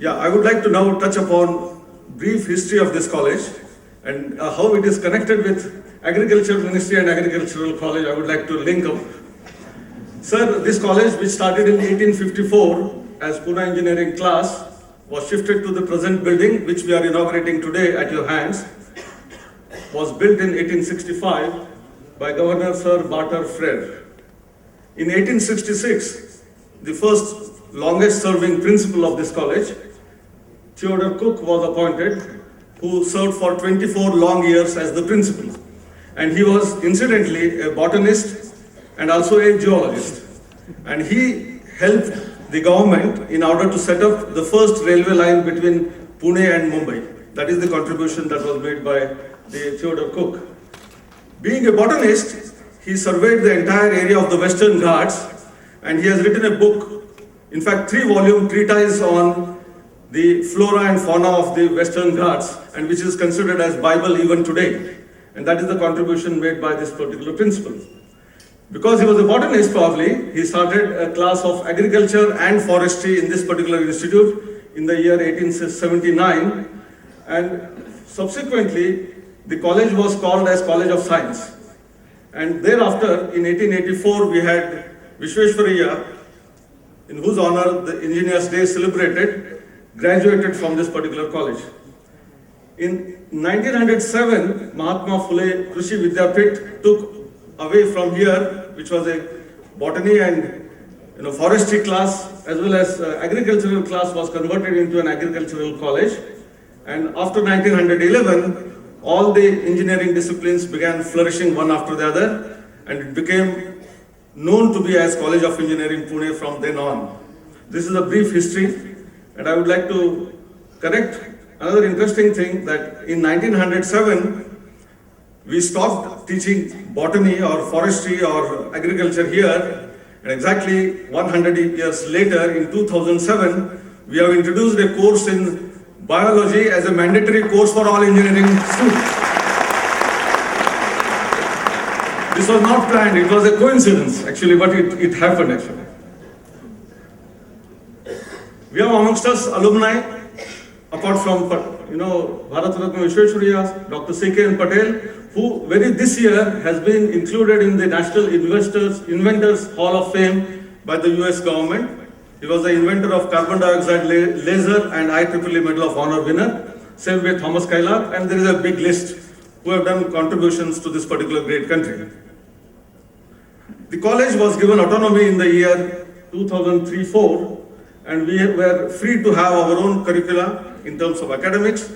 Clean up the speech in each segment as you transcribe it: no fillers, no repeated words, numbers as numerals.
Yeah, I would like to now touch upon brief history of this college and how it is connected with Agriculture Ministry and Agricultural College. I would like to link up. Sir, this college, which started in 1854 as Pune Engineering class, was shifted to the present building, which we are inaugurating today at your hands, was built in 1865 by Governor Sir Barter Frere. In 1866, the first longest serving principal of this college, Theodore Coep, was appointed, who served for 24 long years as the principal. And he was incidentally a botanist and also a geologist. And he helped the government in order to set up the first railway line between Pune and Mumbai. That is the contribution that was made by the Theodore Coep. Being a botanist, he surveyed the entire area of the Western Ghats, and he has written a book, in fact 3-volume treatise on the flora and fauna of the Western Ghats, and which is considered as Bible even today. And that is the contribution made by this particular principal. Because he was a botanist probably, he started a class of agriculture and forestry in this particular institute in the year 1879, and subsequently the college was called as College of Science. And thereafter, in 1884, we had Vishweshwaraya, in whose honor the Engineers' Day celebrated, graduated from this particular college. In 1907, Mahatma Phule Krishi Vidyapit took away from here, which was a botany and forestry class, as well as agricultural class, was converted into an agricultural college. And after 1911, all the engineering disciplines began flourishing one after the other, and it became known to be as College of Engineering Pune from then on. This is a brief history, and I would like to correct another interesting thing, that in 1907, we stopped teaching botany or forestry or agriculture here, and exactly 100 years later, in 2007, we have introduced a course in biology as a mandatory course for all engineering students. This was not planned, it was a coincidence actually, but it happened actually. We have amongst us alumni, apart from Bharat Ratna Vishweshwaraya, Dr. C.K.N. Patel, who this year has been included in the National Inventors Hall of Fame by the US government. He was the inventor of carbon dioxide laser and IEEE Medal of Honor winner, same way Thomas Kailak, and there is a big list who have done contributions to this particular great country. The college was given autonomy in the year 2003-04, and we were free to have our own curricula in terms of academics,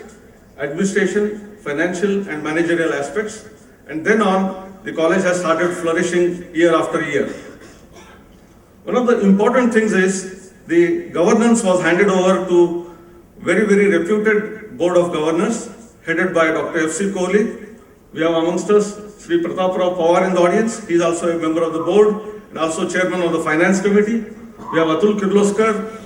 administration, financial and managerial aspects, and then on, the college has started flourishing year after year. One of the important things is the governance was handed over to very, very reputed board of governors headed by Dr. F.C. Kohli. We have amongst us Sri Pratap Rao Pawar in the audience. He is also a member of the board and also chairman of the finance committee. We have Atul Kirloskar,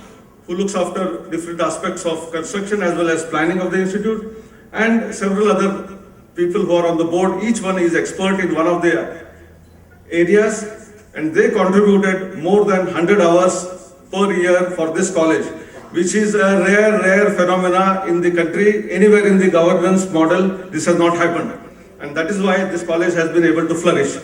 who looks after different aspects of construction as well as planning of the institute, and several other people who are on the board. Each one is expert in one of the areas, and they contributed more than 100 hours per year for this college, which is a rare phenomena in the country. Anywhere in the governance model, this has not happened. And that is why this college has been able to flourish.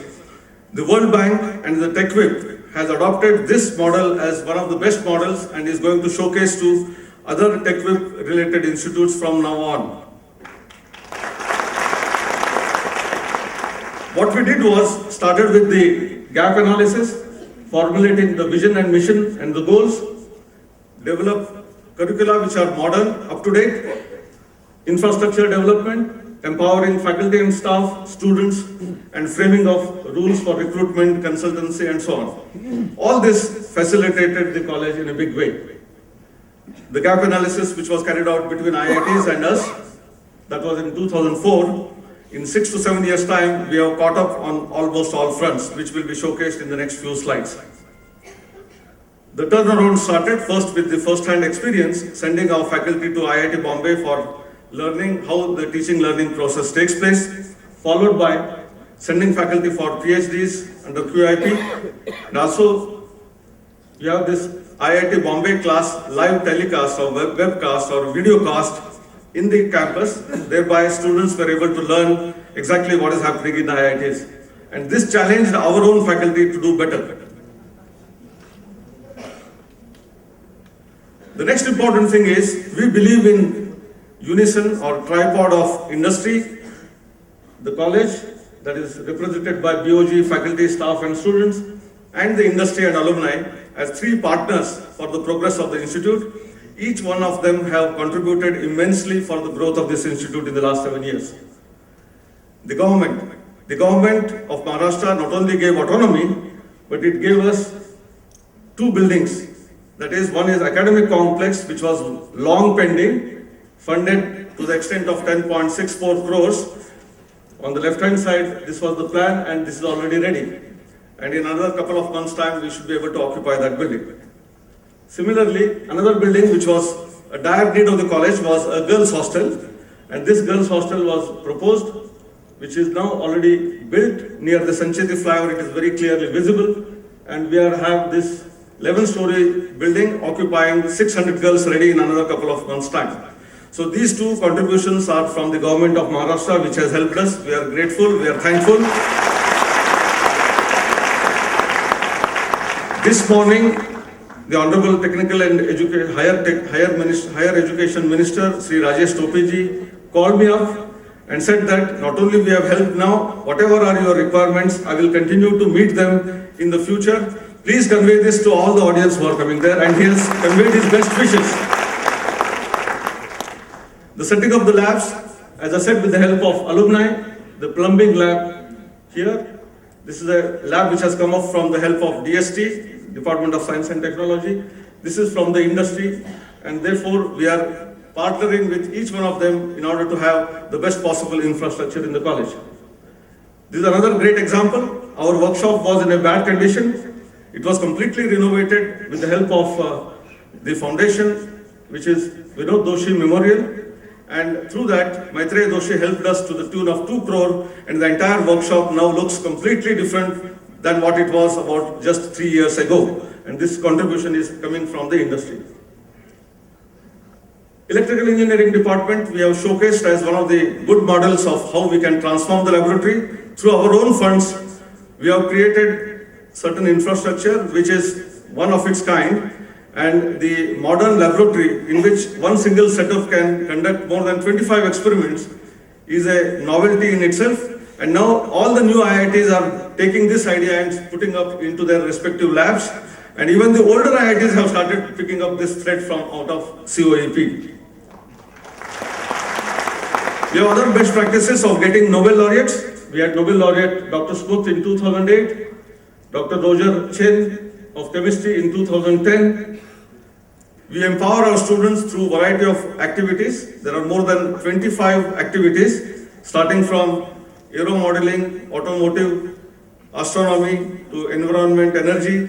The World Bank and the Coep has adopted this model as one of the best models and is going to showcase to other Coep related institutes from now on. What we did was started with the gap analysis, formulating the vision and mission and the goals, develop curricula which are modern, up to date, infrastructure development, empowering faculty and staff, students, and framing of rules for recruitment, consultancy, and so on. All this facilitated the college in a big way. The gap analysis, which was carried out between IITs and us, that was in 2004. In 6 to 7 years' time, we have caught up on almost all fronts, which will be showcased in the next few slides. The turnaround started first with the first-hand experience, sending our faculty to IIT Bombay for learning how the teaching learning process takes place, followed by sending faculty for PhDs under QIP, and also You have this IIT Bombay class live telecast or webcast or videocast in the campus, thereby students were able to learn exactly what is happening in the IITs. And this challenged our own faculty to do better. The next important thing is, we believe in unison or tripod of industry, the college that is represented by BOG, faculty, staff and students, and the industry and alumni as three partners for the progress of the institute. Each one of them have contributed immensely for the growth of this institute in the last 7 years. The government of Maharashtra not only gave autonomy, but it gave us 2 buildings. That is, one is academic complex, which was long pending, funded to the extent of 10.64 crores. On the left-hand side, this was the plan, and this is already ready. And in another couple of months' time, we should be able to occupy that building. Similarly, another building which was a dire need of the college was a girls' hostel. And this girls' hostel was proposed, which is now already built near the Sancheti flyover. It is very clearly visible. And we have this 11-story building occupying 600 girls ready in another couple of months' time. So these 2 contributions are from the government of Maharashtra, which has helped us. We are grateful, we are thankful. This morning, the Honorable Technical and Higher Education Minister, Sri Rajesh Topiji, called me up and said that not only we have helped now, whatever are your requirements, I will continue to meet them in the future. Please convey this to all the audience who are coming there, and he has conveyed his best wishes. The setting of the labs, as I said, with the help of alumni, the plumbing lab here. This is a lab which has come up from the help of DST, Department of Science and Technology. This is from the industry, and therefore we are partnering with each one of them in order to have the best possible infrastructure in the college. This is another great example. Our workshop was in a bad condition. It was completely renovated with the help of the foundation, which is Vinod Doshi Memorial. And through that, Maitreya Doshi helped us to the tune of 2 crore, and the entire workshop now looks completely different than what it was about just 3 years ago. And this contribution is coming from the industry. Electrical engineering department, we have showcased as one of the good models of how we can transform the laboratory. Through our own funds, we have created certain infrastructure which is one of its kind, and the modern laboratory in which one single setup can conduct more than 25 experiments is a novelty in itself. And now all the new IITs are taking this idea and putting up into their respective labs, and even the older IITs have started picking up this thread from out of COEP. We have other best practices of getting Nobel laureates. We had Nobel laureate Dr. Smuth in 2008, Dr. Roger Chen of chemistry in 2010. We empower our students through a variety of activities. There are more than 25 activities, starting from aero modeling, automotive, astronomy, to environment, energy,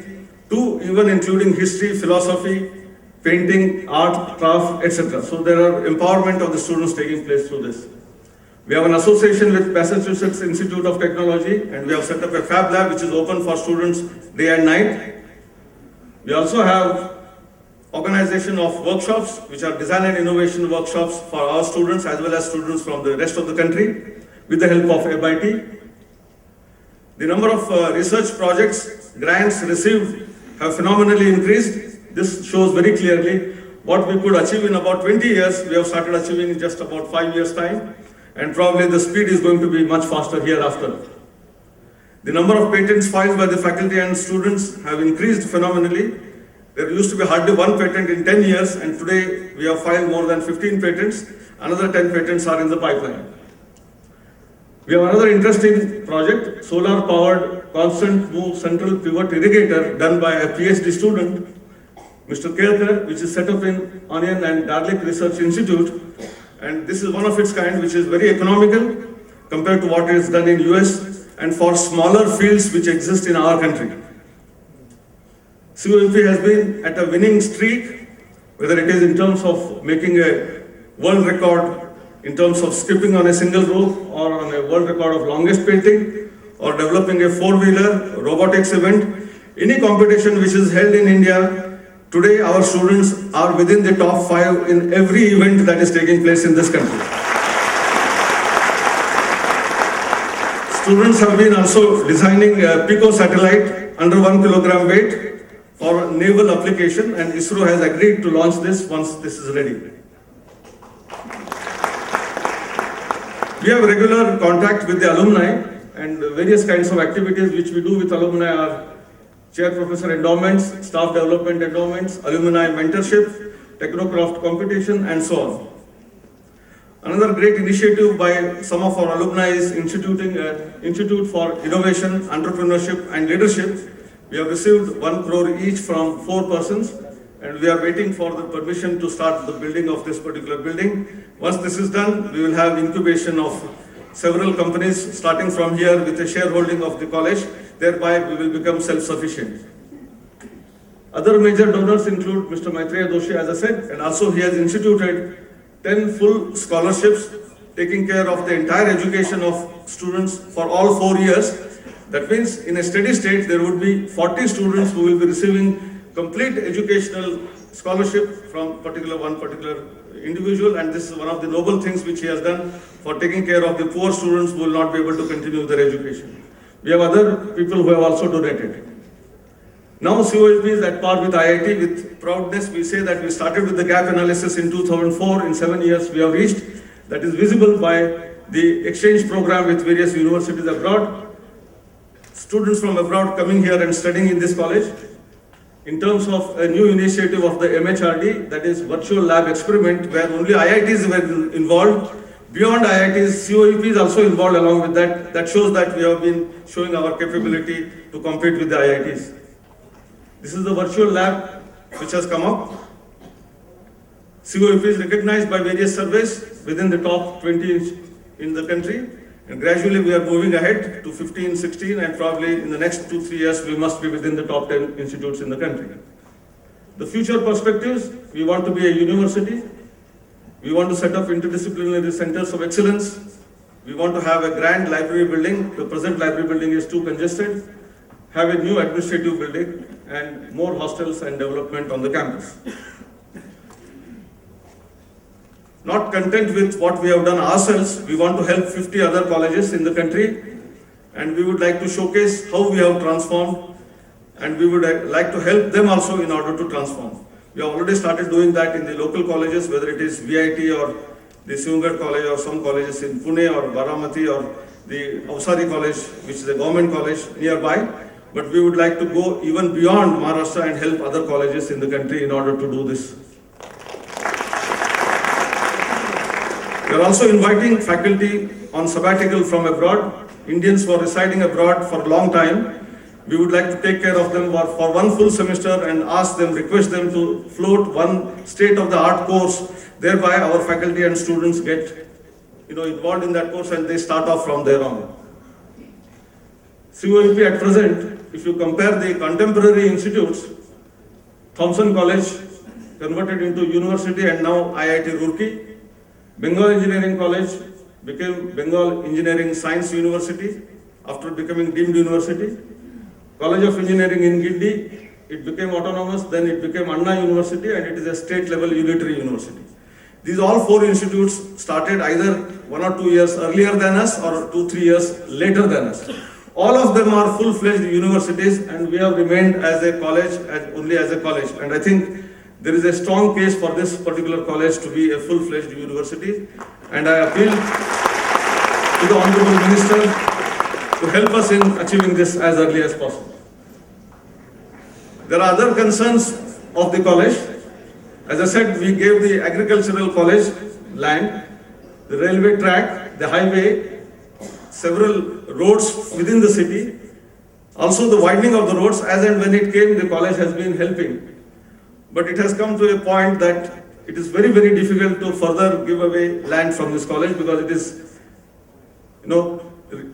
to even including history, philosophy, painting, art, craft, etc. So there are empowerment of the students taking place through this. We have an association with Massachusetts Institute of Technology, and we have set up a fab lab which is open for students day and night. We also have organization of workshops which are design and innovation workshops for our students as well as students from the rest of the country with the help of MIT. The number of research projects, grants received have phenomenally increased. This shows very clearly what we could achieve in about 20 years. We have started achieving in just about 5 years' time, and probably the speed is going to be much faster hereafter. The number of patents filed by the faculty and students have increased phenomenally. There used to be hardly 1 patent in 10 years, and today we have filed more than 15 patents. Another 10 patents are in the pipeline. We have another interesting project, solar-powered constant move central pivot irrigator done by a PhD student, Mr. Kelkar, which is set up in Onion and Garlic Research Institute. And this is one of its kind, which is very economical compared to what is done in US and for smaller fields which exist in our country. COEP has been at a winning streak, whether it is in terms of making a world record in terms of skipping on a single rope, or on a world record of longest painting, or developing a 4-wheeler robotics event. Any competition which is held in India, today our students are within the top 5 in every event that is taking place in this country. Students have been also designing a Pico satellite under 1 kilogram weight for naval application, and ISRO has agreed to launch this once this is ready. We have regular contact with the alumni, and various kinds of activities which we do with alumni are chair professor endowments, staff development endowments, alumni mentorship, technocraft competition, and so on. Another great initiative by some of our alumni is instituting an Institute for Innovation, Entrepreneurship and Leadership. We have received 1 crore each from 4 persons, and we are waiting for the permission to start the building of this particular building. Once this is done, we will have incubation of several companies starting from here with a shareholding of the college. Thereby, we will become self-sufficient. Other major donors include Mr. Maitreya Doshi, as I said, and also he has instituted 10 full scholarships, taking care of the entire education of students for all 4 years. That means in a steady state, there would be 40 students who will be receiving complete educational scholarship from one particular individual, and this is one of the noble things which he has done for taking care of the poor students who will not be able to continue their education. We have other people who have also donated. Now COEP is at par with IIT. With proudness, we say that we started with the gap analysis in 2004. In 7 years, we have reached. That is visible by the exchange program with various universities abroad. Students from abroad coming here and studying in this college. In terms of a new initiative of the MHRD, that is virtual lab experiment, where only IITs were involved. Beyond IITs, COEP is also involved along with that. That shows that we have been showing our capability to compete with the IITs. This is the virtual lab which has come up. COEP is recognized by various surveys within the top 20 in the country. And gradually we are moving ahead to 15, 16, and probably in the next 2-3 years we must be within the top 10 institutes in the country. The future perspectives, we want to be a university. We want to set up interdisciplinary centers of excellence. We want to have a grand library building. The present library building is too congested. Have a new administrative building and more hostels and development on the campus. Not content with what we have done ourselves, we want to help 50 other colleges in the country, and we would like to showcase how we have transformed, and we would like to help them also in order to transform. We have already started doing that in the local colleges, whether it is VIT or the Sivangarh College or some colleges in Pune or Baramati or the Avsari College, which is a government college nearby. But we would like to go even beyond Maharashtra and help other colleges in the country in order to do this. We are also inviting faculty on sabbatical from abroad, Indians who are residing abroad for a long time. We would like to take care of them for 1 full semester and ask them, request them to float one state-of-the-art course. Thereby our faculty and students get involved in that course and they start off from there on. COEP at present, if you compare the contemporary institutes, Thompson College converted into university and now IIT Roorkee. Bengal Engineering College became Bengal Engineering Science University after becoming deemed university. College of Engineering in Gindi, it became autonomous, then it became Anna University, and it is a state level unitary university. These all 4 institutes started either 1 or 2 years earlier than us or 2-3 years later than us. All of them are full-fledged universities, and we have remained as a college, only as a college. And I think there is a strong case for this particular college to be a full-fledged university. And I appeal to the Honorable Minister to help us in achieving this as early as possible. There are other concerns of the college. As I said, we gave the agricultural college land, the railway track, the highway, several roads within the city. Also the widening of the roads, as and when it came, the college has been helping. But it has come to a point that it is very, very difficult to further give away land from this college because it is,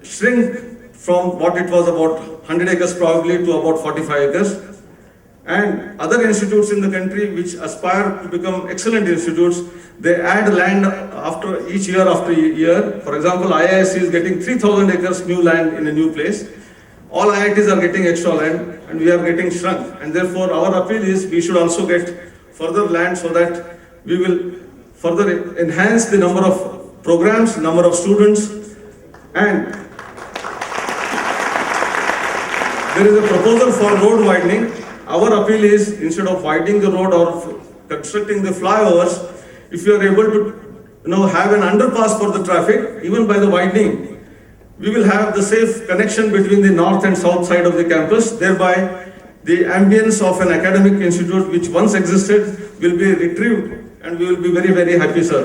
shrink from what it was about 100 acres probably to about 45 acres. And other institutes in the country which aspire to become excellent institutes, they add land after each year after year. For example, IISc is getting 3,000 acres new land in a new place. all IITs are getting extra land and we are getting shrunk. And therefore our appeal is we should also get further land so that we will further enhance the number of programs, number of students, and there is a proposal for road widening. Our appeal is instead of widening the road or constructing the flyovers, if you are able to have an underpass for the traffic, even by the widening, we will have the safe connection between the north and south side of the campus. Thereby, the ambience of an academic institute which once existed will be retrieved and we will be very, very happy, sir.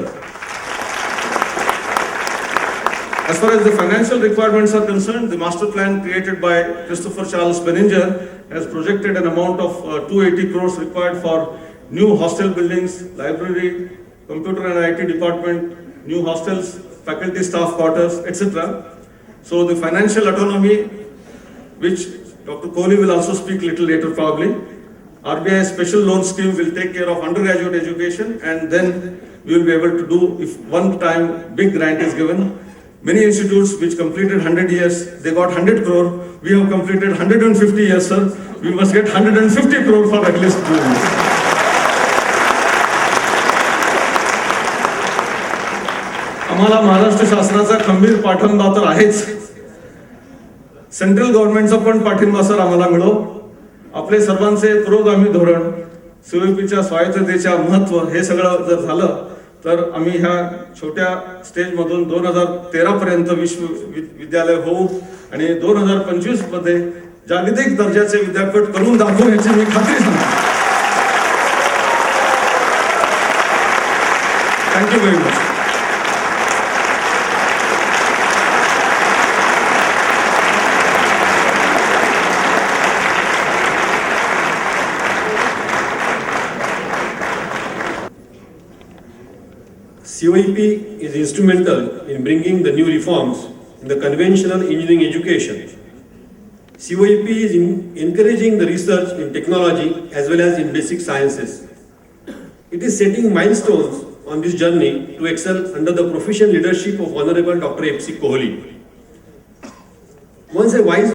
As far as the financial requirements are concerned, the master plan created by Christopher Charles Benninger has projected an amount of 280 crores required for new hostel buildings, library, computer and IT department, new hostels, faculty staff quarters, etc. So the financial autonomy, which Dr. Kohli will also speak little later probably, RBI special loan scheme will take care of undergraduate education, and then we will be able to do, if one time big grant is given. Many institutes which completed 100 years, they got 100 crore. We have completed 150 years, sir. We must get 150 crore for at least 2 years. आम्हाला महाराष्ट्र शासनाचा खंबीर पाठिंबा तर आहेच. Central गव्हर्नमेंटचा पण पाठिंबा sir आम्हाला मिळो. आपले सर्वांचे पुरोगामी धोरण, सीओईपीच्या स्वायत्ततेच्या महत्व हे सगळं जर झालं तर आम्ही ह्या छोट्या स्टेजमधून 2013 पर्यंत विश्वविद्यालय होऊ आणि 2025 मध्ये जागतिक दर्जाचे विद्यापीठ करून दाखवू याची मी खात्री सांगतो. Thank you very much. COEP is instrumental in bringing the new reforms in the conventional engineering education. COEP is encouraging the research in technology as well as in basic sciences. It is setting milestones on this journey to excel under the proficient leadership of Honorable Dr. F.C. Kohli. Once a wise